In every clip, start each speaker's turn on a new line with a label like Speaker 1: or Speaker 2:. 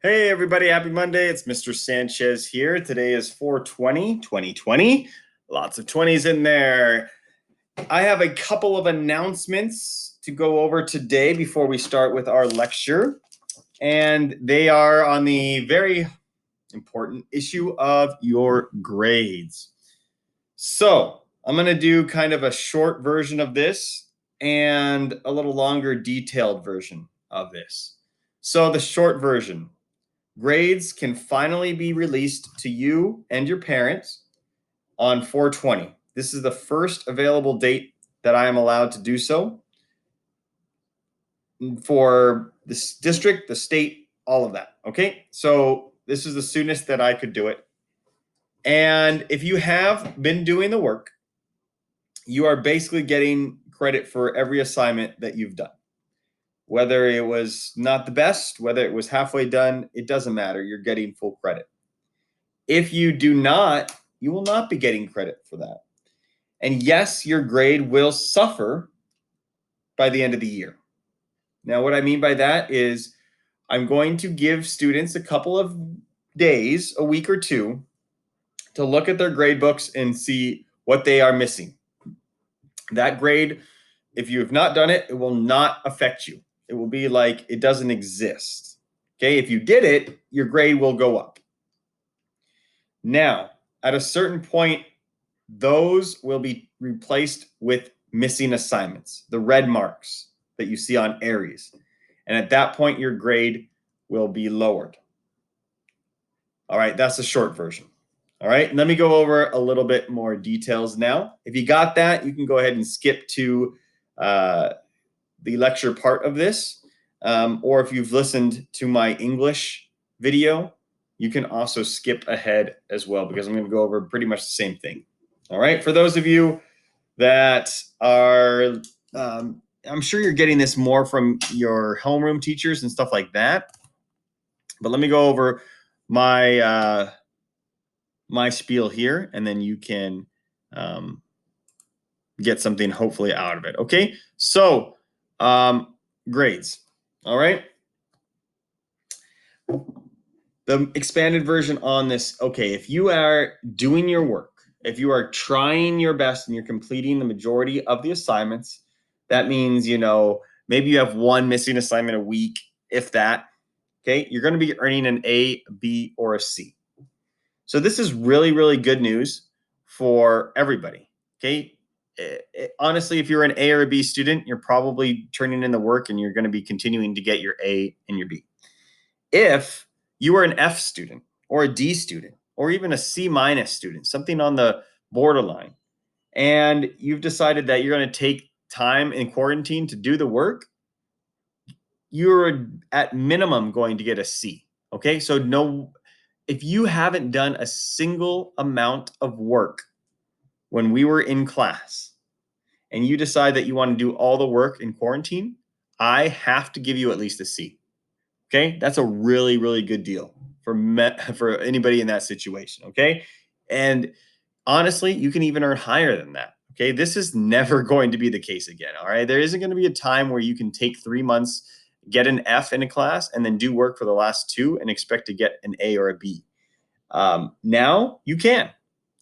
Speaker 1: Hey everybody, happy Monday. It's Mr. Sanchez here. Today is 4/20, 2020. Lots of 20s in there. I have a couple of announcements to go over today before we start with our lecture. And they are on the very important issue of your grades. So I'm going to do kind of a short version of this and a little longer detailed version of this. So the short version. Grades can finally be released to you and your parents on 4/20. This is the first available date that I am allowed to do so for this district, the state, all of that. Okay, so this is the soonest that I could do it. And if you have been doing the work, you are basically getting credit for every assignment that you've done. Whether it was not the best, whether it was halfway done, it doesn't matter. You're getting full credit. If you do not, you will not be getting credit for that. And yes, your grade will suffer by the end of the year. Now, what I mean by that is I'm going to give students a couple of days, a week or two, to look at their grade books and see what they are missing. That grade, if you have not done it, it will not affect you. It will be like it doesn't exist. Okay, if you did it, your grade will go up. Now, at a certain point, those will be replaced with missing assignments, the red marks that you see on Aries. And at that point, your grade will be lowered. All right, that's the short version. All right, let me go over a little bit more details now. If you got that, you can go ahead and skip to the lecture part of this. Or if you've listened to my English video, you can also skip ahead as well because I'm going to go over pretty much the same thing. All right, for those of you that are, I'm sure you're getting this more from your homeroom teachers and stuff like that. But let me go over my my spiel here, and then you can get something hopefully out of it. Okay, so grades. All right. The expanded version on this. Okay, if you are doing your work, if you are trying your best and you're completing the majority of the assignments, that means, maybe you have one missing assignment a week, if that. Okay, you're going to be earning an A, B, or a C. So this is really, really good news for everybody. Okay, honestly, if you're an A or a B student, you're probably turning in the work and you're going to be continuing to get your A and your B. If you are an F student or a D student or even a C minus student, something on the borderline, and you've decided that you're going to take time in quarantine to do the work, you're at minimum going to get a C. Okay, so no, if you haven't done a single amount of work when we were in class and you decide that you want to do all the work in quarantine, I have to give you at least a C. Okay, that's a really, really good deal for anybody in that situation. Okay, and honestly, you can even earn higher than that. Okay, this is never going to be the case again. All right, there isn't going to be a time where you can take 3 months, get an F in a class, and then do work for the last two and expect to get an A or a B. Now you can.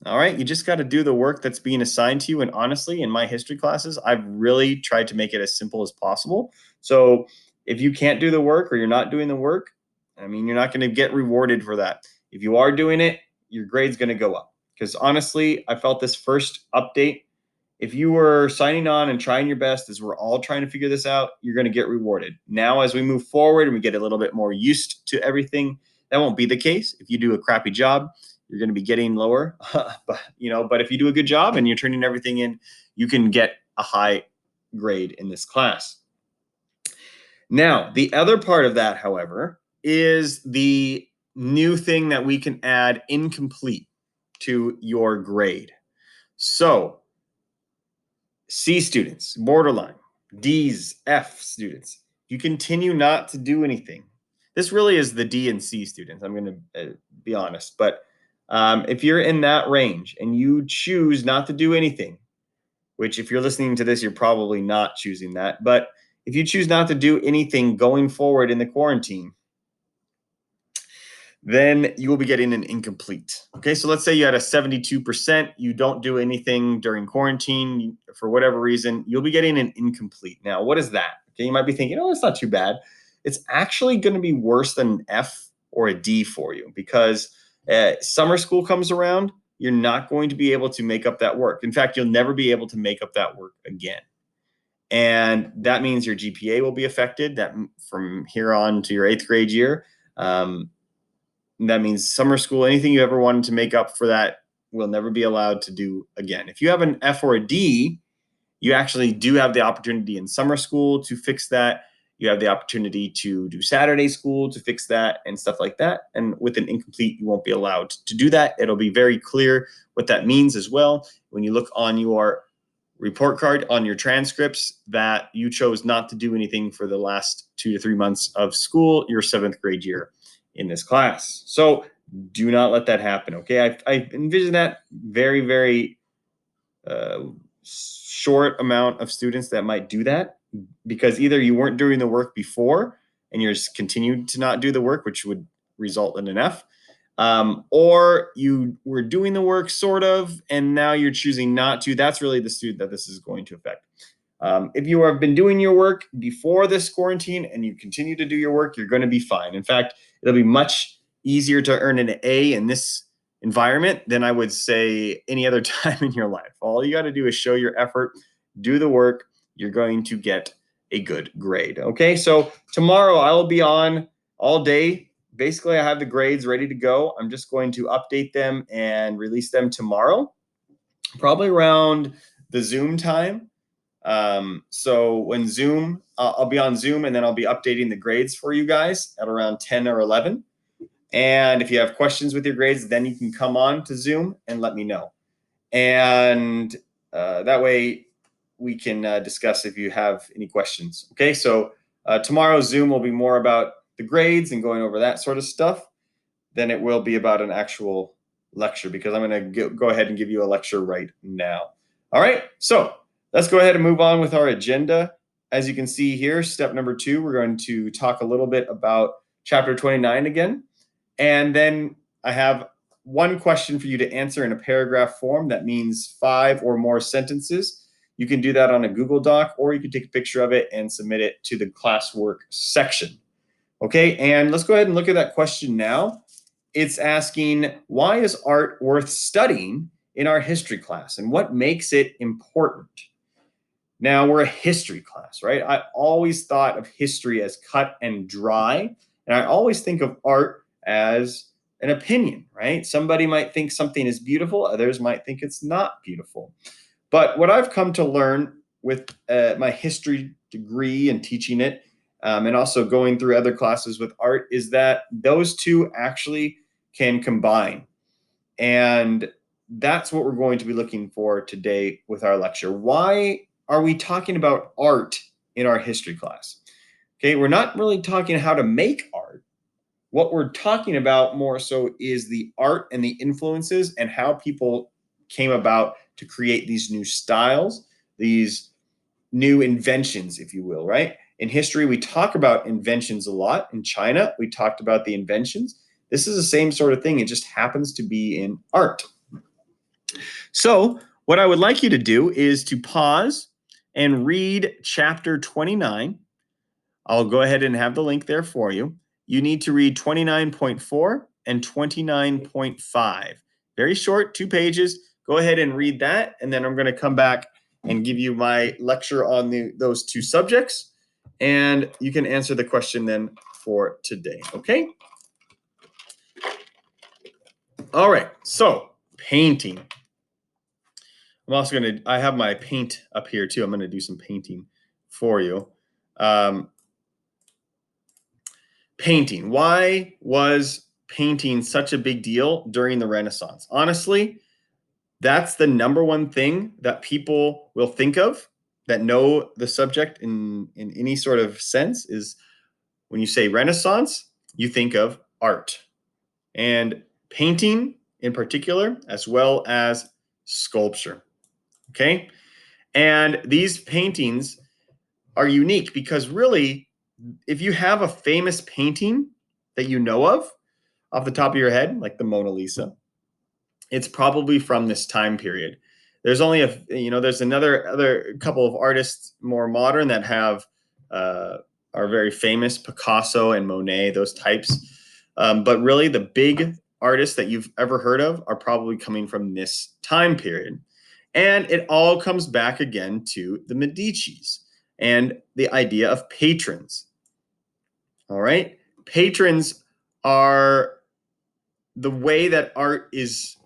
Speaker 1: All right, you just got to do the work that's being assigned to you. And honestly, in my history classes, I've really tried to make it as simple as possible. So if you can't do the work or you're not doing the work, I mean, you're not going to get rewarded for that. If you are doing it, your grade's going to go up. Because honestly, I felt this first update, if you were signing on and trying your best as we're all trying to figure this out, you're going to get rewarded. Now, as we move forward and we get a little bit more used to everything, that won't be the case. If you do a crappy job, you're going to be getting lower. But if you do a good job and you're turning everything in, you can get a high grade in this class. Now, the other part of that, however, is the new thing that we can add incomplete to your grade. So, C students, borderline, D's, F students, you continue not to do anything. This really is the D and C students, I'm going to be honest. But if you're in that range and you choose not to do anything, which if you're listening to this, you're probably not choosing that. But if you choose not to do anything going forward in the quarantine, then you will be getting an incomplete. Okay, so let's say you had a 72%, you don't do anything during quarantine for whatever reason, you'll be getting an incomplete. Now, what is that? Okay, you might be thinking, oh, it's not too bad. It's actually going to be worse than an F or a D for you because summer school comes around, you're not going to be able to make up that work. In fact, you'll never be able to make up that work again. And that means your GPA will be affected that from here on to your 8th grade year. That means summer school, anything you ever wanted to make up for that will never be allowed to do again. If you have an F or a D, you actually do have the opportunity in summer school to fix that. You have the opportunity to do Saturday school to fix that and stuff like that. And with an incomplete, you won't be allowed to do that. It'll be very clear what that means as well. When you look on your report card on your transcripts that you chose not to do anything for the last 2 to 3 months of school, your 7th grade year in this class. So do not let that happen. Okay. I envision that very, very short amount of students that might do that because either you weren't doing the work before and you're just continued to not do the work, which would result in an F, or you were doing the work sort of, and now you're choosing not to. That's really the student that this is going to affect. If you have been doing your work before this quarantine and you continue to do your work, you're going to be fine. In fact, it'll be much easier to earn an A in this environment than I would say any other time in your life. All you got to do is show your effort, do the work. You're going to get a good grade. Okay, so tomorrow I will be on all day. Basically, I have the grades ready to go. I'm just going to update them and release them tomorrow, probably around the Zoom time. So when Zoom, I'll be on Zoom and then I'll be updating the grades for you guys at around 10 or 11. And if you have questions with your grades, then you can come on to Zoom and let me know. And that way we can discuss if you have any questions. Okay, so tomorrow's Zoom will be more about the grades and going over that sort of stuff than it will be about an actual lecture because I'm going to go ahead and give you a lecture right now. All right, so let's go ahead and move on with our agenda. As you can see here, step number 2, we're going to talk a little bit about chapter 29 again. And then I have one question for you to answer in a paragraph form. That means 5 or more sentences. You can do that on a Google Doc, or you can take a picture of it and submit it to the classwork section. Okay, and let's go ahead and look at that question now. It's asking, why is art worth studying in our history class, and what makes it important? Now, we're a history class, right? I always thought of history as cut and dry, and I always think of art as an opinion, right? Somebody might think something is beautiful, others might think it's not beautiful. But what I've come to learn with my history degree and teaching it, and also going through other classes with art, is that those two actually can combine. And that's what we're going to be looking for today with our lecture. Why are we talking about art in our history class? Okay, we're not really talking how to make art. What we're talking about more so is the art and the influences and how people came about to create these new styles, these new inventions, if you will, right? In history, we talk about inventions a lot. In China, we talked about the inventions. This is the same sort of thing. It just happens to be in art. So what I would like you to do is to pause and read chapter 29. I'll go ahead and have the link there for you. You need to read 29.4 and 29.5. Very short, 2 pages. Go ahead and read that, and then I'm going to come back and give you my lecture on those 2 subjects, and you can answer the question then for today, okay? All right, so painting. I'm also going to, I have my paint up here too. I'm going to do some painting for you. Painting. Why was painting such a big deal during the Renaissance? Honestly, that's the number one thing that people will think of that know the subject in any sort of sense is when you say Renaissance, you think of art and painting in particular, as well as sculpture. Okay. And these paintings are unique because really, if you have a famous painting that you know of, off the top of your head, like the Mona Lisa, it's probably from this time period. There's only there's other couple of artists more modern that have are very famous, Picasso and Monet, those types. But really, the big artists that you've ever heard of are probably coming from this time period. And it all comes back again to the Medicis and the idea of patrons. All right. Patrons are the way that art is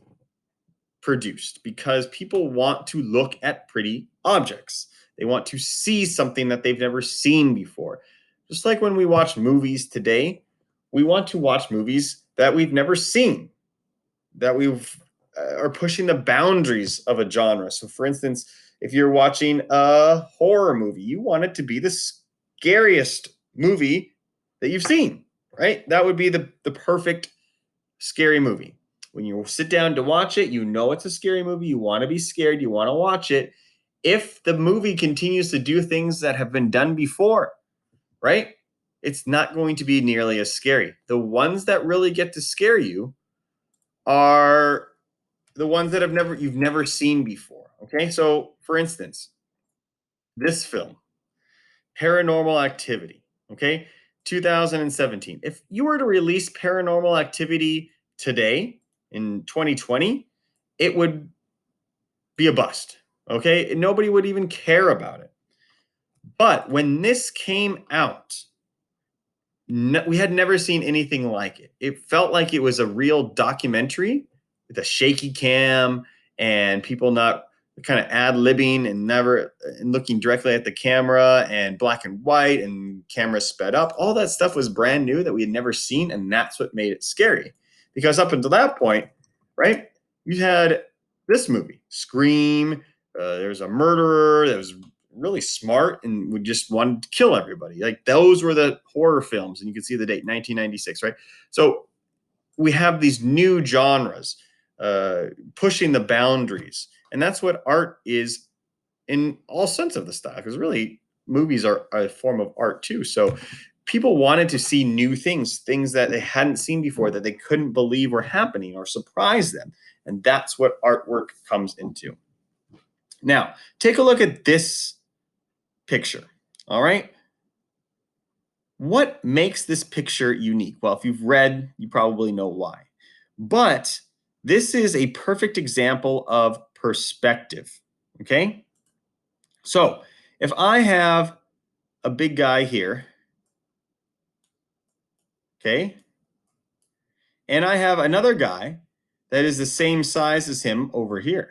Speaker 1: produced because people want to look at pretty objects. They want to see something that they've never seen before. Just like when we watch movies today, we want to watch movies that we've never seen, that we've are pushing the boundaries of a genre. So for instance, if you're watching a horror movie, you want it to be the scariest movie that you've seen, right? That would be the perfect scary movie. When you sit down to watch it, you know it's a scary movie. You want to be scared. You want to watch it. If the movie continues to do things that have been done before, right? It's not going to be nearly as scary. The ones that really get to scare you are the ones that you've never seen before. Okay? So, for instance, this film, Paranormal Activity, okay? 2017. If you were to release Paranormal Activity today in 2020, it would be a bust. Okay? Nobody would even care about it. But when this came out, we had never seen anything like it. It felt like it was a real documentary with a shaky cam and people not kind of ad-libbing and never and looking directly at the camera and black and white and camera sped up. All that stuff was brand new that we had never seen, and that's what made it scary. Because up until that point, right, you had this movie, Scream. There's a murderer that was really smart and would just want to kill everybody. Like those were the horror films, and you can see the date, 1996, right? So we have these new genres pushing the boundaries, and that's what art is in all sense of the style. Because really, movies are a form of art too. So people wanted to see new things that they hadn't seen before, that they couldn't believe were happening or surprise them, and that's what artwork comes into. Now, take a look at this picture. All right. What makes this picture unique? Well, if you've read, you probably know why. But this is a perfect example of perspective. Okay. So if I have a big guy here, okay, and I have another guy that is the same size as him over here,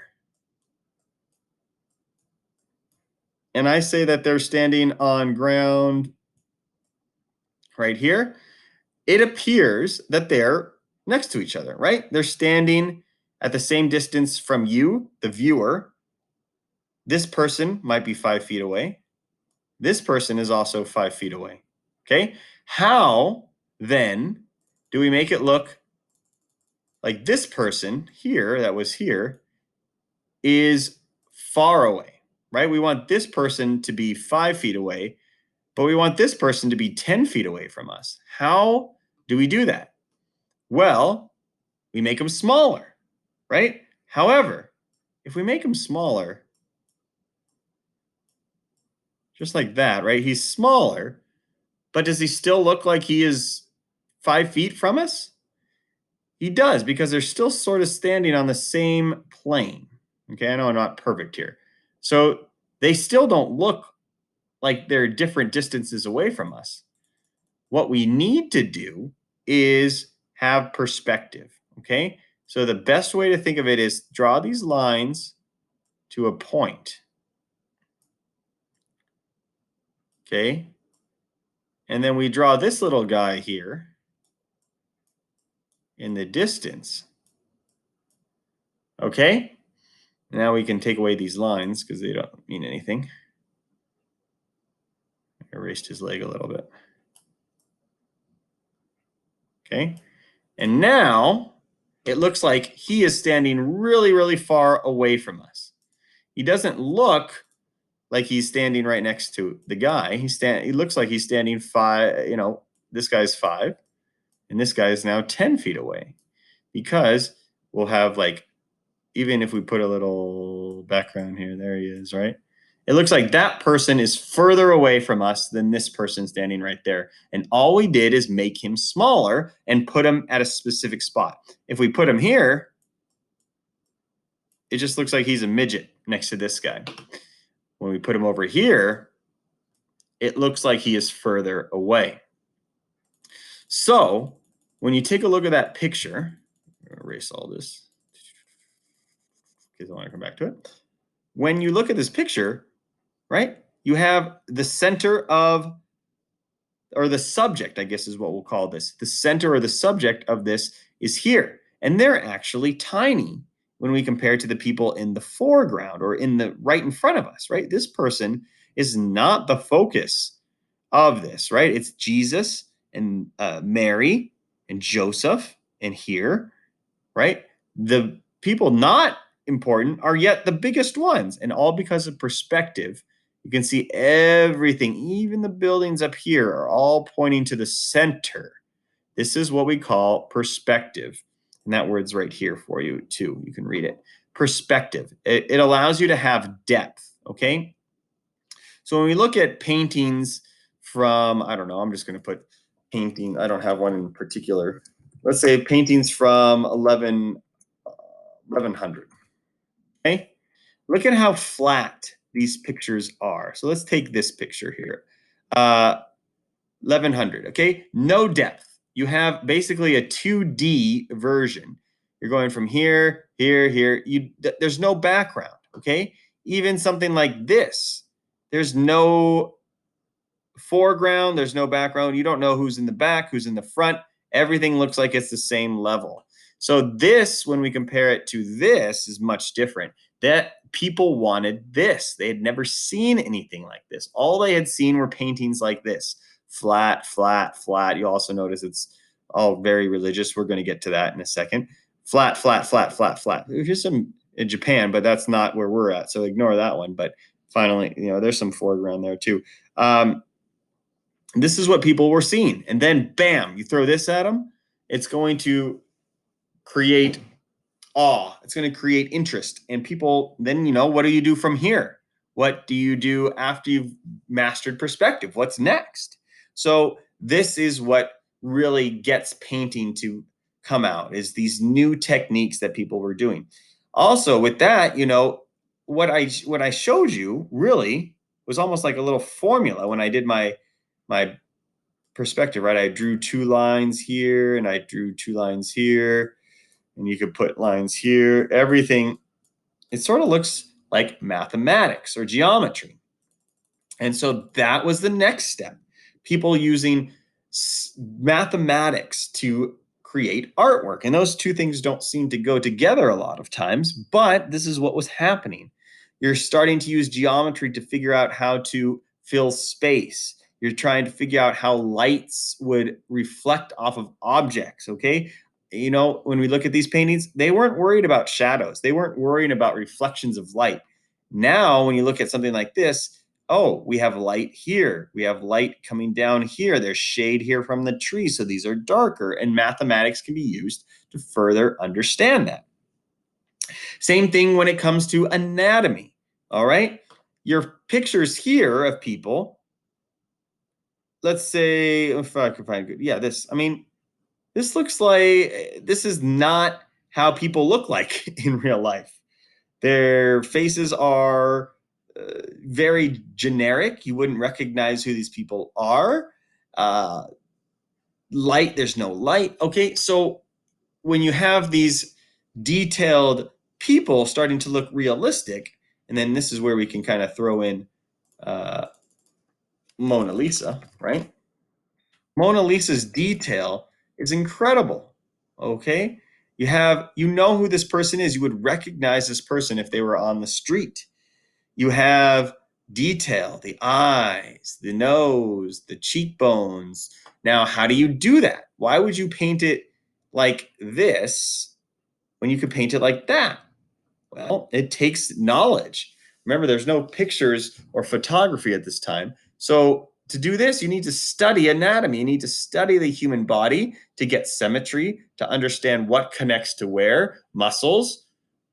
Speaker 1: and I say that they're standing on ground right here, it appears that they're next to each other, right? They're standing at the same distance from you, the viewer. This person might be 5 feet away. This person is also 5 feet away. Okay. How then do we make it look like this person here that was here is far away, right? We want this person to be 5 feet away, but we want this person to be 10 feet away from us. How do we do that? Well, we make them smaller, right? However, if we make them smaller, just like that, right? He's smaller, but does he still look like he is 5 feet from us? He does, because they're still sort of standing on the same plane. Okay, I know I'm not perfect here. So they still don't look like they're different distances away from us. What we need to do is have perspective. Okay, so the best way to think of it is draw these lines to a point. Okay, and then we draw this little guy here in the distance. Okay, now we can take away these lines because they don't mean anything. I erased his leg a little bit. Okay, and now it looks like he is standing really, really far away from us. He doesn't look like he's standing right next to the guy. He looks like he's standing 5, this guy's 5, And this guy is now 10 feet away because we'll have like, even if we put a little background here, there he is, right? It looks like that person is further away from us than this person standing right there. And all we did is make him smaller and put him at a specific spot. If we put him here, it just looks like he's a midget next to this guy. When we put him over here, it looks like he is further away. So when you take a look at that picture, erase all this because I want to come back to it. When you look at this picture, right, you have the center of, or the subject, I guess is what we'll call this. The center or the subject of this is here. And they're actually tiny when we compare to the people in the foreground or in the right in front of us, right? This person is not the focus of this, right? It's Jesus and Mary and Joseph and here, right? The people not important are yet the biggest ones, and all because of perspective. You can see everything, even the buildings up here are all pointing to the center. This is what we call perspective. And that word's right here for you too. You can read it. Perspective. It allows you to have depth, okay? So when we look at paintings from, I don't know, I'm just going to put painting. I don't have one in particular. Let's say paintings from 1100. Okay? Look at how flat these pictures are. So let's take this picture here. 1100, okay? No depth. You have basically a 2D version. You're going from here, here, here. There's no background, okay? Even something like this, there's no foreground, there's no background. You don't know who's in the back, who's in the front. Everything looks like it's the same level. So this, when we compare it to this, is much different. That people wanted this. They had never seen anything like this. All they had seen were paintings like this. Flat, flat, flat. You also notice it's all very religious. We're going to get to that in a second. Flat, flat, flat, flat, flat. Here's some in Japan, but that's not where we're at. So ignore that one. But finally, there's some foreground there too. This is what people were seeing. And then bam, you throw this at them. It's going to create awe. It's going to create interest. And people then, what do you do from here? What do you do after you've mastered perspective? What's next? So this is what really gets painting to come out, is these new techniques that people were doing. Also with that, what I showed you really was almost like a little formula when I did my perspective, right? I drew 2 lines here and I drew 2 lines here, and you could put lines here. Everything, it sort of looks like mathematics or geometry. And so that was the next step. People using mathematics to create artwork. And those two things don't seem to go together a lot of times, but this is what was happening. You're starting to use geometry to figure out how to fill space. You're trying to figure out how lights would reflect off of objects, okay? When we look at these paintings, they weren't worried about shadows. They weren't worrying about reflections of light. Now, when you look at something like this, oh, we have light here. We have light coming down here. There's shade here from the tree. So these are darker, and mathematics can be used to further understand that. Same thing when it comes to anatomy. All right. Your pictures here of people, let's say, if I can find good. Yeah, this looks like, this is not how people look like in real life. Their faces are very generic. You wouldn't recognize who these people are. Light, there's no light. Okay, so when you have these detailed people starting to look realistic, and then this is where we can kind of throw in Mona Lisa, right? Mona Lisa's detail is incredible. Okay, you know who this person is. You would recognize this person if they were on the street. You have detail, the eyes, the nose, the cheekbones. Now, how do you do that? Why would you paint it like this when you could paint it like that? Well, it takes knowledge. Remember, there's no pictures or photography at this time. So to do this, you need to study anatomy. You need to study the human body to get symmetry, to understand what connects to where, muscles,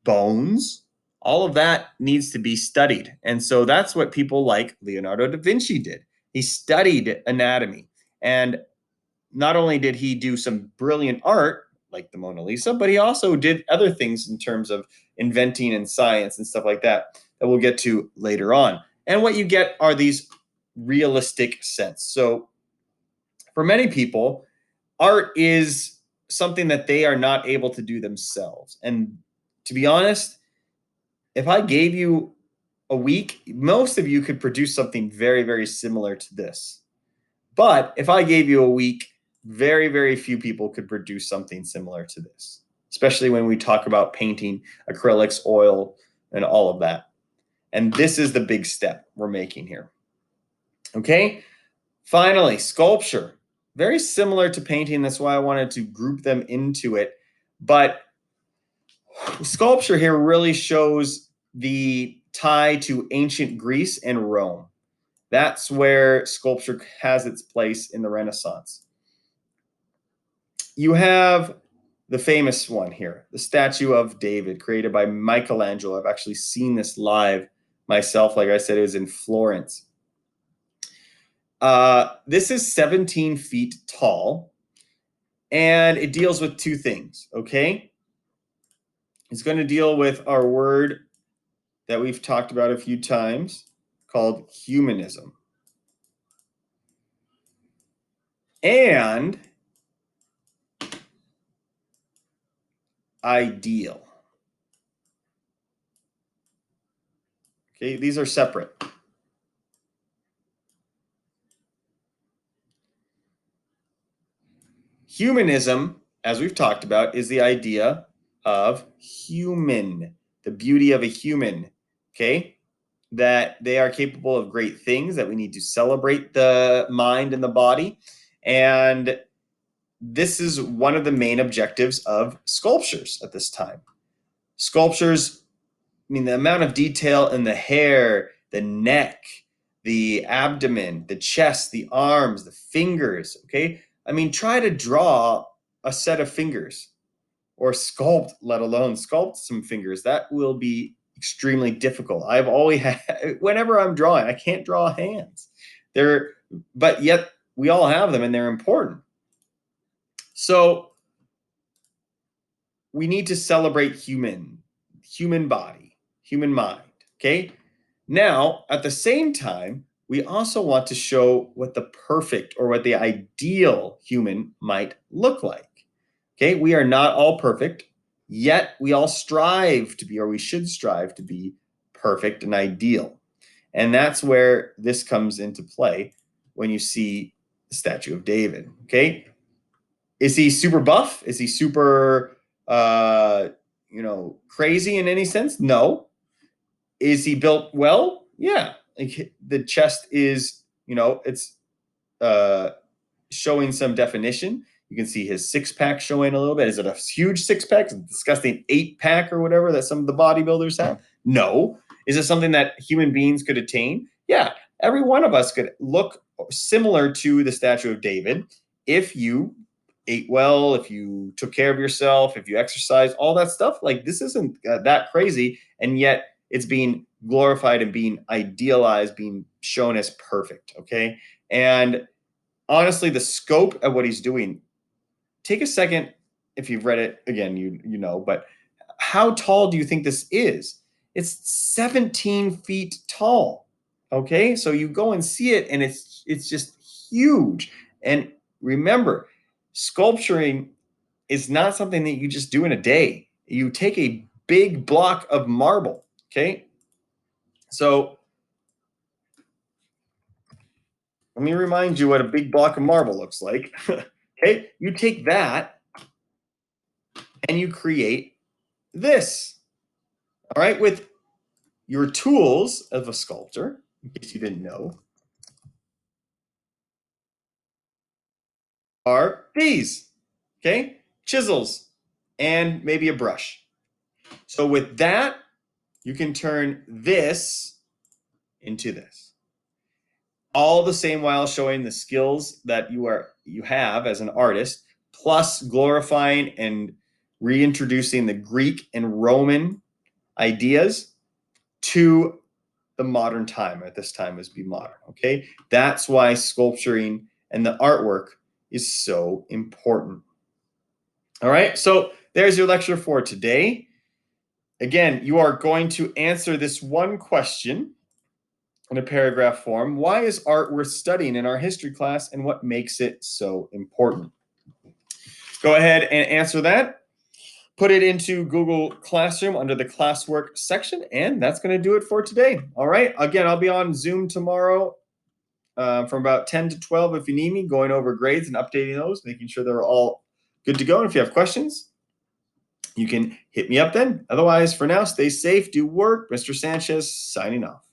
Speaker 1: bones, all of that needs to be studied. And so that's what people like Leonardo da Vinci did. He studied anatomy. And not only did he do some brilliant art like the Mona Lisa, but he also did other things in terms of inventing and science and stuff like that that we'll get to later on. And what you get are these realistic sets. So for many people, art is something that they are not able to do themselves. And to be honest, if I gave you a week, most of you could produce something very, very similar to this. But if I gave you a week, very, very few people could produce something similar to this, especially when we talk about painting, acrylics, oil, and all of that. And this is the big step we're making here. Okay, finally, sculpture. Very similar to painting. That's why I wanted to group them into it. But sculpture here really shows the tie to ancient Greece and Rome. That's where sculpture has its place in the Renaissance. You have the famous one here, the statue of David, created by Michelangelo. I've actually seen this live myself. Like I said, it was in Florence. This is 17 feet tall, and it deals with two things, okay? It's going to deal with our word that we've talked about a few times called humanism. And ideal. Okay, these are separate. Humanism, as we've talked about, is the idea of human, the beauty of a human, okay? That they are capable of great things, that we need to celebrate the mind and the body. And this is one of the main objectives of sculptures at this time. Sculptures, I mean, the amount of detail in the hair, the neck, the abdomen, the chest, the arms, the fingers, okay? I mean, try to draw a set of fingers or sculpt, let alone sculpt some fingers. That will be extremely difficult. I've always had, whenever I'm drawing, I can't draw hands. But yet we all have them and they're important. So we need to celebrate human body, human mind, okay? Now, at the same time, we also want to show what the perfect or what the ideal human might look like. Okay, we are not all perfect, yet we all strive to be, or we should strive to be, perfect and ideal. And that's where this comes into play when you see the statue of David. Okay, is he super buff? Is he super, crazy in any sense? No. Is he built well? Yeah. Like the chest is, it's showing some definition. You can see his six pack showing a little bit. Is it a huge six pack? A disgusting 8-pack or whatever that some of the bodybuilders have? No. Is it something that human beings could attain? Yeah. Every one of us could look similar to the statue of David if you ate well, if you took care of yourself, if you exercise, all that stuff. Like this isn't that crazy, and yet it's being glorified and being idealized, being shown as perfect. Okay, and honestly, the scope of what he's doing. Take a second, if you've read it again, you know. But how tall do you think this is? It's 17 feet tall. Okay, so you go and see it, and it's just huge. And remember, sculpturing is not something that you just do in a day. You take a big block of marble. Okay, so let me remind you what a big block of marble looks like. Okay, you take that and you create this. All right, with your tools of a sculptor, in case you didn't know, are these. Okay, chisels and maybe a brush. So with that, you can turn this into this. all the same while showing the skills that you have as an artist, plus glorifying and reintroducing the Greek and Roman ideas to the modern time. At this time is be modern. Okay, that's why sculpturing and the artwork is so important. All right, so there's your lecture for today. Again, you are going to answer this one question in a paragraph form. Why is art worth studying in our history class, and what makes it so important? Go ahead and answer that. Put it into Google Classroom under the classwork section, and that's going to do it for today. All right. Again, I'll be on Zoom tomorrow from about 10 to 12 if you need me, going over grades and updating those, making sure they're all good to go. And if you have questions, you can hit me up then. Otherwise, for now, stay safe, do work. Mr. Sanchez signing off.